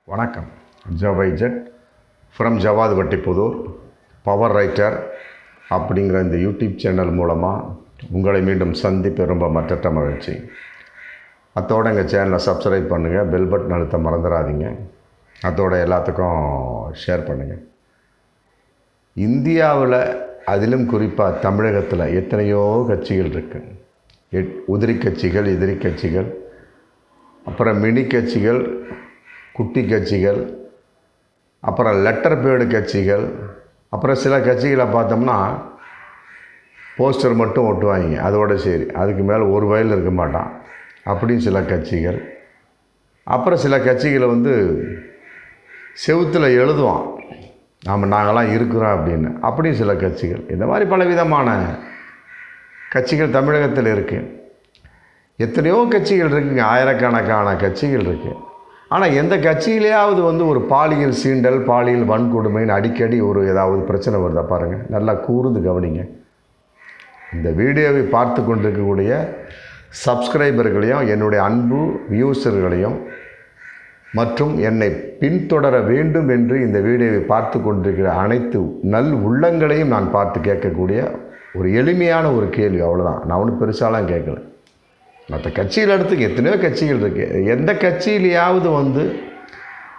வணக்கம். ஜவைஜட் from Jawad Vattiputhur power writer அப்படிங்கிற இந்த யூடியூப் சேனல் மூலமாக உங்களை மீண்டும் சந்திப்பு ரொம்ப மற்றற்ற மகிழ்ச்சி. அத்தோடு எங்கள் சேனலை சப்ஸ்கிரைப் பண்ணுங்கள், பெல் பட்டன் அழுத்த மறந்துடாதீங்க. அதோட எல்லாத்துக்கும் ஷேர் பண்ணுங்கள். இந்தியாவில் அதிலும் குறிப்பாக தமிழகத்தில் எத்தனையோ கட்சிகள் இருக்குது. உதிரி கட்சிகள், எதிரி கட்சிகள், அப்புறம் மினி கட்சிகள், குட்டி கட்சிகள், அப்புறம் லெட்டர் பேடு கட்சிகள், அப்புறம் சில கட்சிகளை பார்த்தோம்னா போஸ்டர் மட்டும் ஒட்டுவாங்க, அதோட சரி, அதுக்கு மேலே ஒரு வயல் இருக்க மாட்டான் அப்படின்னு சில கட்சிகள். அப்புறம் சில கட்சிகளை செவுத்தில் எழுதுவான், நாங்களாம் இருக்கிறோம் அப்படின்னு, அப்படியும் சில கட்சிகள். இந்த மாதிரி பலவிதமான கட்சிகள் தமிழகத்தில் இருக்குது. எத்தனையோ கட்சிகள் இருக்குங்க, ஆயிரக்கணக்கான கட்சிகள் இருக்குது. ஆனால் எந்த கட்சியிலேயாவது ஒரு பாலியல் சீண்டல், பாலியல் வன்கொடுமைன்னு அடிக்கடி ஏதாவது பிரச்சனை வருதா பாருங்கள். நல்லா கூர்ந்து கவனிங்க. இந்த வீடியோவை பார்த்து கொண்டிருக்கக்கூடிய சப்ஸ்கிரைபர்களையும், என்னுடைய அன்பு வியூஸர்களையும் மற்றும் என்னை பின்தொடர வேண்டும் என்று இந்த வீடியோவை பார்த்து கொண்டிருக்கிற அனைத்து நல் உள்ளங்களையும் நான் பார்த்து கேட்கக்கூடிய ஒரு எளிமையான ஒரு கேள்வி, அவ்வளோதான். நான் ஒன்றும் பெருசாலாம் கேட்கல. மற்ற கட்சியில் அடுத்து எத்தனையோ கட்சிகள் இருக்குது. எந்த கட்சியிலையாவது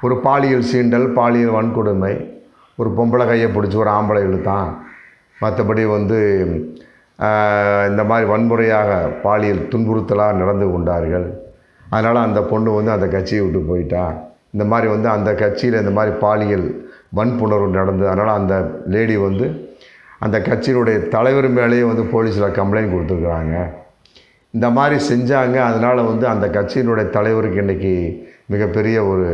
ஒரு பாலியல் சீண்டல், பாலியல் வன்கொடுமை, ஒரு பொம்பளை கையை பிடிச்சி ஒரு ஆம்பளை இழுத்தான், மற்றபடி இந்த மாதிரி வன்முறையாக பாலியல் துன்புறுத்தலாக நடந்து கொண்டார்கள், அதனால் அந்த பொண்ணு அந்த கட்சியை விட்டு போயிட்டா, இந்த மாதிரி அந்த கட்சியில் இந்த மாதிரி பாலியல் வன்புணர்வு நடந்து, அதனால் அந்த லேடி அந்த கட்சியினுடைய தலைவர் மேலேயே போலீஸில் கம்ப்ளைண்ட் கொடுத்துருக்குறாங்க, இந்த மாதிரி செஞ்சாங்க, அதனால் அந்த கட்சியினுடைய தலைவருக்கு இன்றைக்கி மிகப்பெரிய ஒரு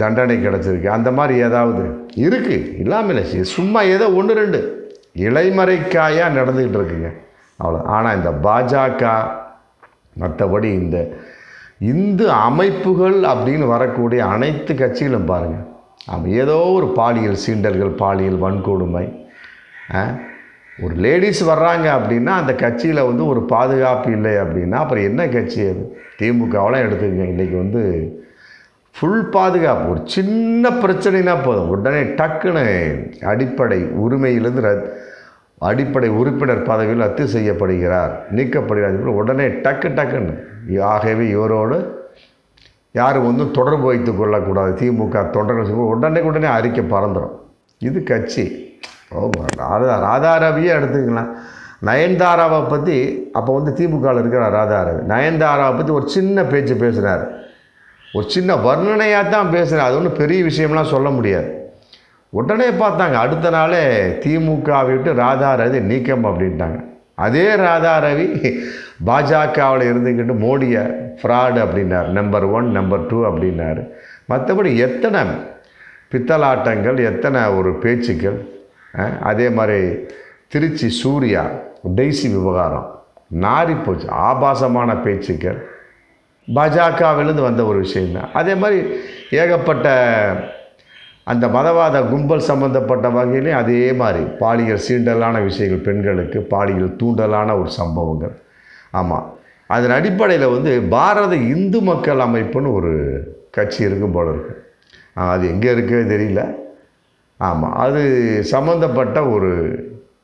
தண்டனை கிடச்சிருக்கு. அந்த மாதிரி ஏதாவது இருக்குது, இல்லாமல் இல்லை. சும்மா ஏதோ ஒன்று ரெண்டு இலைமறைக்காயாக நடந்துக்கிட்டு இருக்குங்க, அவ்வளோ. ஆனால் இந்த பாஜக, மற்றபடி இந்த இந்து அமைப்புகள் அப்படின்னு வரக்கூடிய அனைத்து கட்சிகளும் பாருங்கள், ஏதோ ஒரு பாலியல் சீண்டல்கள், பாலியல் வன்கொடுமை. ஒரு லேடிஸ் வர்றாங்க அப்படின்னா அந்த கட்சியில் ஒரு பாதுகாப்பு இல்லை அப்படின்னா அப்புறம் என்ன கட்சி அது? திமுகவெலாம் எடுத்துக்கங்க, இன்றைக்கி ஃபுல் பாதுகாப்பு. ஒரு சின்ன பிரச்சனைனா போதும், உடனே டக்குன்னு அடிப்படை உரிமையிலிருந்து அடிப்படை உறுப்பினர் பதவியில் ரத்து செய்யப்படுகிறார், நீக்கப்படுகிறார், உடனே டக்குன்னு. ஆகவே இவரோடு யாரும் தொடர்பு வைத்து கொள்ளக்கூடாது, திமுக தொண்டர்கள் உடனே அறிக்கை பறந்துடும். இது கட்சி. ராதா ரவியே எடுத்துக்கலாம். நயன்தாராவை பற்றி அப்போ திமுகவில் இருக்கிற ராதா ரவி நயன்தாராவை பற்றி ஒரு சின்ன பேச்சு பேசுகிறார், ஒரு சின்ன வர்ணனையாக தான் பேசுகிறார், அது ஒன்றும் பெரிய விஷயம்லாம் சொல்ல முடியாது. உடனே பார்த்தாங்க, அடுத்த நாளே திமுகவை விட்டு ராதா ரவி நீக்கம் அப்படின்ட்டாங்க. அதே ராதா ரவி பாஜகவில் இருந்துக்கிட்டு மோடியை ஃப்ராடு அப்படின்னார், நம்பர் 1 நம்பர் 2 அப்படின்னார். மற்றபடி எத்தனை பித்தலாட்டங்கள், எத்தனை ஒரு பேச்சுக்கள். அதே மாதிரி திருச்சி சூர்யா டெய்ஸி விவகாரம் நாரி போச்சு, ஆபாசமான பேச்சுக்கள், பாஜகவிலிருந்து வந்த ஒரு விஷயந்தான். அதே மாதிரி ஏகப்பட்ட அந்த மதவாத கும்பல் சம்பந்தப்பட்ட வகையிலையும் அதே மாதிரி பாலியல் சீண்டலான விஷயங்கள், பெண்களுக்கு பாலியல் தூண்டலான ஒரு சம்பவங்கள். ஆமாம், அதன் அடிப்படையில் பாரத இந்து மக்கள் அமைப்புன்னு ஒரு கட்சி இருக்கும் போல இருக்குது. அது எங்கே இருக்குன்னு தெரியல. ஆமாம், அது சம்மந்தப்பட்ட ஒரு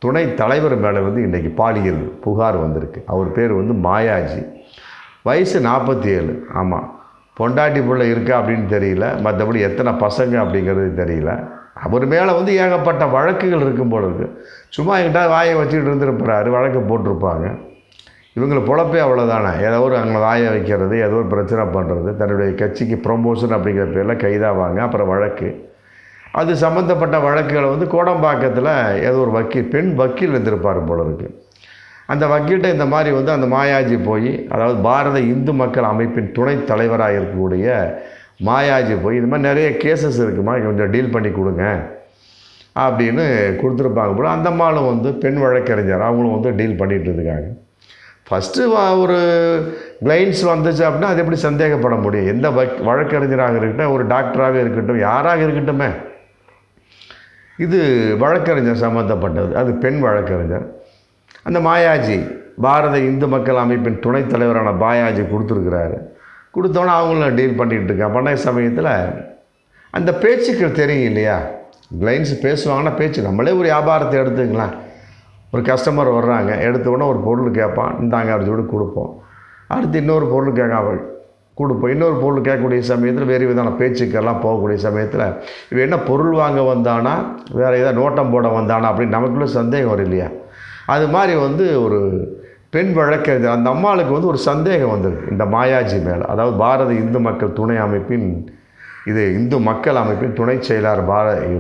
துணை தலைவர் மேலே இன்றைக்கி பாலியல் புகார் வந்திருக்கு. அவர் பேர் மாயாஜி, வயசு 47. ஆமாம், பொண்டாட்டி பிள்ளை இருக்கா அப்படின்னு தெரியல, மற்றபடி எத்தனை பசங்க அப்படிங்கிறது தெரியல. அவர் மேலே ஏகப்பட்ட வழக்குகள் இருக்கும் போல இருக்குது. சும்மா என்கிட்ட வாயை வச்சுக்கிட்டு இருந்துருப்பாரு, வழக்கு போட்டிருப்பாங்க. இவங்களை பொழப்பே அவ்வளோதானே, ஏதோ ஒரு அங்கே வாயை வைக்கிறது, ஏதோ ஒரு பிரச்சனை பண்ணுறது, தன்னுடைய கட்சிக்கு ப்ரொமோஷன் அப்படிங்கிற பேரில் கைதாவாங்க. அப்புறம் வழக்கு, அது சம்மந்தப்பட்ட வழக்குகளை கோடம்பாக்கத்தில் ஏதோ ஒரு பெண் வக்கீல் இருந்திருப்பார் போல இருக்குது. அந்த வக்கீல்கிட்ட இந்த மாதிரி அந்த மாயாஜி போய், அதாவது பாரத இந்து மக்கள் அமைப்பின் துணை தலைவராக இருக்கக்கூடிய மாயாஜி போய், இந்த மாதிரி நிறைய கேசஸ் இருக்குமா, கொஞ்சம் டீல் பண்ணி கொடுங்க அப்படின்னு கொடுத்துருப்பாங்க போல. அந்த அம்மாவும் பெண் வழக்கறிஞர், அவங்களும் டீல் பண்ணிகிட்டு இருக்காங்க. ஃபஸ்ட்டு ஒரு கிளைண்ட்ஸ் வந்துச்சு அப்படின்னா அது எப்படி சந்தேகப்பட முடியும்? எந்த வழக்கறிஞராக இருக்கட்டும், ஒரு டாக்டராகவே இருக்கட்டும், யாராக இருக்கட்டுமே, இது வழக்கறிஞர் சம்மந்தப்பட்டது, அது பெண் வழக்கறிஞர். அந்த மாயாஜி பாரத இந்து மக்கள் அமைப்பின் துணைத் தலைவரான மாயாஜி கொடுத்துருக்கிறாரு. கொடுத்தோன்னே அவங்களும் டீல் பண்ணிகிட்டு இருக்காங்க. பண்ண சமயத்தில் அந்த பேச்சுக்கள் தெரியும் இல்லையா? லைன்ஸ் பேசுவாங்கன்னா பேச்சு நம்மளே ஒரு வியாபாரத்தை எடுத்துக்கலாம். ஒரு கஸ்டமர் வர்றாங்க, எடுத்த உடனே ஒரு பொருள் கேட்பான், இந்தாங்க அப்படி சொல்லி கொடுப்போம். அடுத்து இன்னொரு பொருள் கேட்க கொடுப்போம். இன்னொரு பொருள் கேட்கக்கூடிய சமயத்தில் வேறு விதமான பேச்சுக்கெல்லாம் போகக்கூடிய சமயத்தில் இவன் என்ன பொருள் வாங்க வந்தானா, வேறு ஏதாவது நோட்டம் போட வந்தானா அப்படின்னு நமக்குள்ளே சந்தேகம் வரும் இல்லையா? அது மாதிரி ஒரு பெண் வழக்கறிஞர் அந்த அம்மாளுக்கு ஒரு சந்தேகம் வந்திருக்கு இந்த மாயாஜி மேலே. அதாவது பாரத இந்து மக்கள் துணை அமைப்பின் இந்து மக்கள் அமைப்பின் துணை செயலாளர்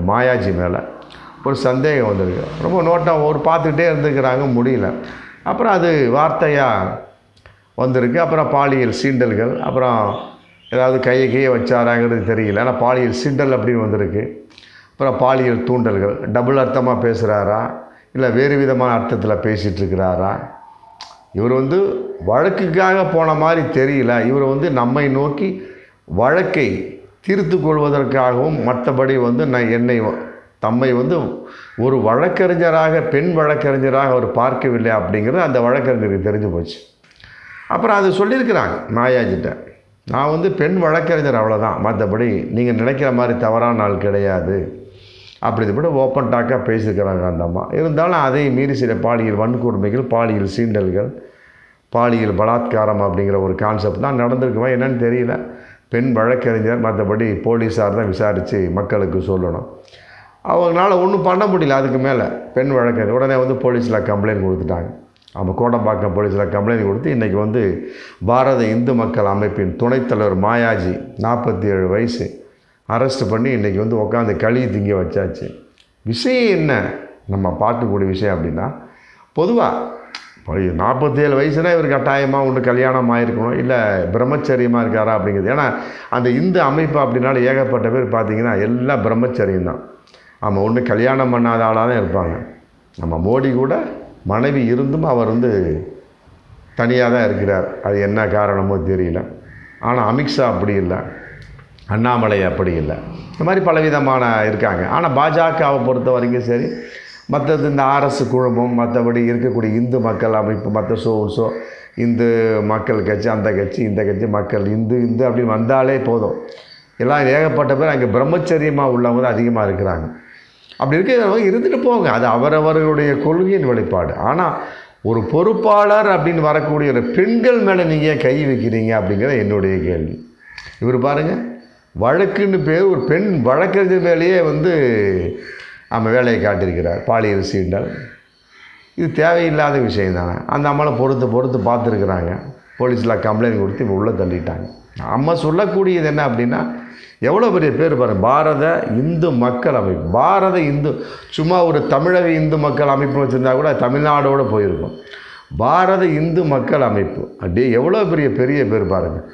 மாயாஜி மேலே ஒரு சந்தேகம் வந்திருக்கு. ரொம்ப நோட்டம் பார்த்துக்கிட்டே இருந்துக்கிறாங்க, முடியல. அப்புறம் அது வார்த்தையாக வந்திருக்கு. அப்புறம் பாலியல் சீண்டல்கள், அப்புறம் ஏதாவது கையை வச்சாராங்கிறது தெரியல, ஆனால் பாலியல் சீண்டல் அப்படின்னு வந்திருக்கு. அப்புறம் பாலியல் தூண்டல்கள், டபுள் அர்த்தமாக பேசுகிறாரா இல்லை வேறு விதமான அர்த்தத்தில் பேசிகிட்டு இருக்கிறாரா? இவர் வழக்குக்காக போன மாதிரி தெரியல. இவர் நம்மை நோக்கி வழக்கை தீர்த்து கொள்வதற்காகவும் மற்றபடி என்னை தம்மை ஒரு வழக்கறிஞராக பெண் வழக்கறிஞராக அவர் பார்க்கவில்லை அப்படிங்கிறது அந்த வழக்கறிஞருக்கு தெரிஞ்சு போச்சு. அப்புறம் அது சொல்லியிருக்கிறாங்க மாயாஜிட்ட, நான் பெண் வழக்கறிஞர் அவ்வளோதான், மற்றபடி நீங்கள் நினைக்கிற மாதிரி தவறான ஆள் கிடையாது அப்படி கூட ஓப்பன் டாக்காக பேசியிருக்கிறாங்க அந்த அம்மா. இருந்தாலும் அதை மீறி சில பாலியல் வன்கொடுமைகள், பாலியல் சீண்டல்கள், பாலியல் பலாத்காரம் அப்படிங்கிற ஒரு கான்செப்ட் தான் நடந்திருக்குமா என்னன்னு தெரியல. பெண் வழக்கறிஞர், மற்றபடி போலீஸார் தான் விசாரித்து மக்களுக்கு சொல்லணும். அவங்களால ஒன்றும் பண்ண முடியல. அதுக்கு மேலே பெண் வழக்கறிஞர் உடனே போலீஸில் கம்ப்ளைண்ட் கொடுத்துட்டாங்க. அவங்க கோடம்பாக்கம் போலீஸில் கம்ப்ளைண்ட் கொடுத்து இன்றைக்கி பாரத இந்து மக்கள் அமைப்பின் துணைத்தலைவர் மாயாஜி 47 வயசு அரெஸ்ட் பண்ணி இன்றைக்கி உட்காந்து களி திங்க வச்சாச்சு. விஷயம் என்ன நம்ம பார்க்கக்கூடிய விஷயம் அப்படின்னா, பொதுவாக 47 வயசுனா இவர் கட்டாயமாக ஒன்று கல்யாணம் ஆகிருக்கணும், இல்லை பிரம்மச்சரியமாக இருக்காரா அப்படிங்கிறது. ஏன்னா அந்த இந்து அமைப்பு அப்படின்னாலும் ஏகப்பட்ட பேர் பார்த்திங்கன்னா எல்லாம் பிரம்மச்சரியம் தான். ஆமாம், ஒன்று கல்யாணம் பண்ணாத ஆளாக தான் இருப்பாங்க. நம்ம மோடி கூட மனைவி இருந்தும் அவர் தனியாக தான் இருக்கிறார். அது என்ன காரணமோ தெரியல. ஆனால் அமித்ஷா அப்படி இல்லை, அண்ணாமலை அப்படி இல்லை. இந்த மாதிரி பலவிதமான இருக்காங்க. ஆனால் பாஜகவை பொறுத்த வரைக்கும் சரி, மற்றது இந்த ஆர்எஸ் குழுமம், மற்றபடி இருக்கக்கூடிய இந்து மக்கள் அமைப்பு, மற்ற இந்து மக்கள் கட்சி, அந்த கட்சி, இந்த கட்சி, மக்கள் இந்து அப்படின்னு வந்தாலே போதும், எல்லாம் ஏகப்பட்ட பேர் அங்கே பிரம்மச்சரியமாக உள்ளவங்க தான் அதிகமாக இருக்கிறாங்க. அப்படி இருக்கிறவங்க இருந்துட்டு போங்க, அது அவரவர்களுடைய கொள்கையின் வெளிப்பாடு. ஆனால் ஒரு பொறுப்பாளர் அப்படின்னு வரக்கூடிய ஒரு பெண்கள் மேலே நீங்கள் கை வைக்கிறீங்க அப்படிங்கிறது என்னுடைய கேள்வி. இவர் பாருங்கள், வழக்குன்னு பேர் ஒரு பெண் வழக்கறிஞர் மேலேயே நம்ம வேலையை காட்டியிருக்கிறார், பாலியல் சீண்டல். இது தேவையில்லாத விஷயம் தானே. அந்த அம்மாவை பொறுத்து பார்த்துருக்குறாங்க. போலீஸில் கம்ப்ளைண்ட் கொடுத்து இப்போ உள்ளே தள்ளிட்டாங்க. நம்ம சொல்லக்கூடியது என்ன அப்படின்னா, எவ்வளோ பெரிய பேர் பாருங்கள், பாரத இந்து மக்கள் அமைப்பு. பாரத இந்து சும்மா ஒரு தமிழக இந்து மக்கள் அமைப்பு வச்சுருந்தா கூட தமிழ்நாடோடு போயிருக்கும். பாரத இந்து மக்கள் அமைப்பு அப்படியே எவ்வளோ பெரிய பேர் பாருங்கள்.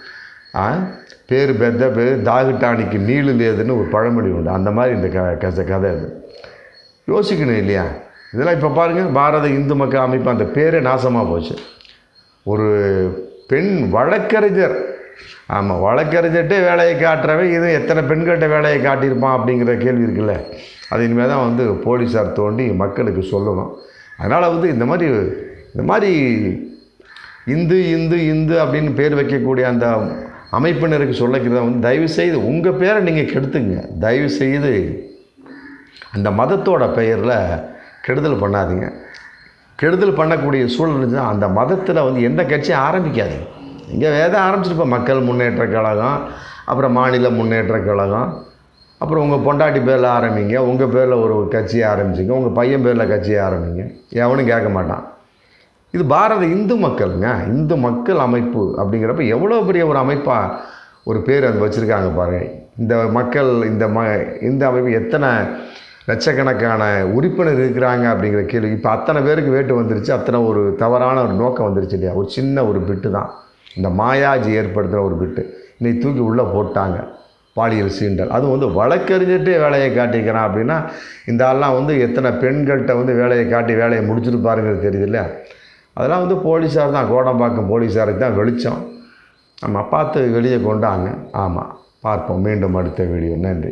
பேர் பெத்த பேர் தாகுட்டானிக்கு நீளு லேதுன்னு ஒரு பழமொழி உண்டு. அந்த மாதிரி இந்த கதை இது யோசிக்கணும் இல்லையா? இதெல்லாம் இப்போ பாருங்கள், பாரத இந்து மக்கள் அமைப்பு அந்த பேரே நாசமாக போச்சு. ஒரு பெண் வழக்கறிஞர், ஆமாம், வழக்கறிஞர்கிட்டே வேலையை காட்டுறவன் இது எத்தனை பெண்கள்கிட்ட வேலையை காட்டியிருப்பான் அப்படிங்கிற கேள்வி இருக்குல்ல. அது இனிமேல் தான் போலீஸார் தோண்டி மக்களுக்கு சொல்லணும். அதனால் இந்த மாதிரி இந்து அப்படின்னு பேர் வைக்கக்கூடிய அந்த அமைப்பினருக்கு சொல்லிக்கிறத தயவுசெய்து உங்கள் பேரை நீங்கள் கெடுத்துங்க. தயவுசெய்து அந்த மதத்தோட பெயரில் கெடுதல் பண்ணாதீங்க. கெடுதல் பண்ணக்கூடிய சூழல் இருந்துச்சுன்னா அந்த மதத்தில் எந்த கட்சியும் ஆரம்பிக்காதீங்க. இங்கே வேதம் ஆரம்பிச்சிருப்போம், மக்கள் முன்னேற்ற கழகம், அப்புறம் மாநில முன்னேற்ற கழகம், அப்புறம் உங்கள் பொண்டாட்டி பேரில் ஆரம்பிங்க, உங்கள் பேரில் ஒரு கட்சியை ஆரம்பிச்சிங்க, உங்கள் பையன் பேரில் கட்சியை ஆரம்பிங்க, எவனும் கேட்க மாட்டான். இது பாரத இந்து மக்களுங்க, இந்து மக்கள் அமைப்பு அப்படிங்கிறப்ப எவ்வளோ பெரிய ஒரு அமைப்பாக ஒரு பேர் அது வச்சுருக்காங்க பாருங்கள். இந்த மக்கள் இந்த அமைப்பு எத்தனை லட்சக்கணக்கான உறுப்பினர் இருக்கிறாங்க அப்படிங்கிற கேள்வி. இப்போ அத்தனை பேருக்கு வேட்டு வந்துருச்சு, அத்தனை ஒரு தவறான ஒரு நோக்கம் வந்துருச்சு இல்லையா? ஒரு சின்ன ஒரு பிட்டு தான் இந்த மாயாஜி ஏற்படுத்துகிற ஒரு பிட்டு. இன்னைக்கு தூக்கி உள்ளே போட்டாங்க, பாலியல் சீண்டல். அதுவும் வழக்கறிஞர்கிட்டே வேலையை காட்டிக்கிறான் அப்படின்னா இந்த ஆள்லாம் எத்தனை பெண்கள்கிட்ட வேலையை காட்டி வேலையை முடிச்சிருப்பாருங்கிறது தெரியுது இல்லையா? அதெல்லாம் போலீஸார் தான், கோடம்பாக்கம் போலீஸாருக்கு தான் வெளிச்சம். நம்ம பார்த்து வெளியே கொண்டாங்க. ஆமாம், பார்ப்போம் மீண்டும் அடுத்த வீடியோ. நன்றி.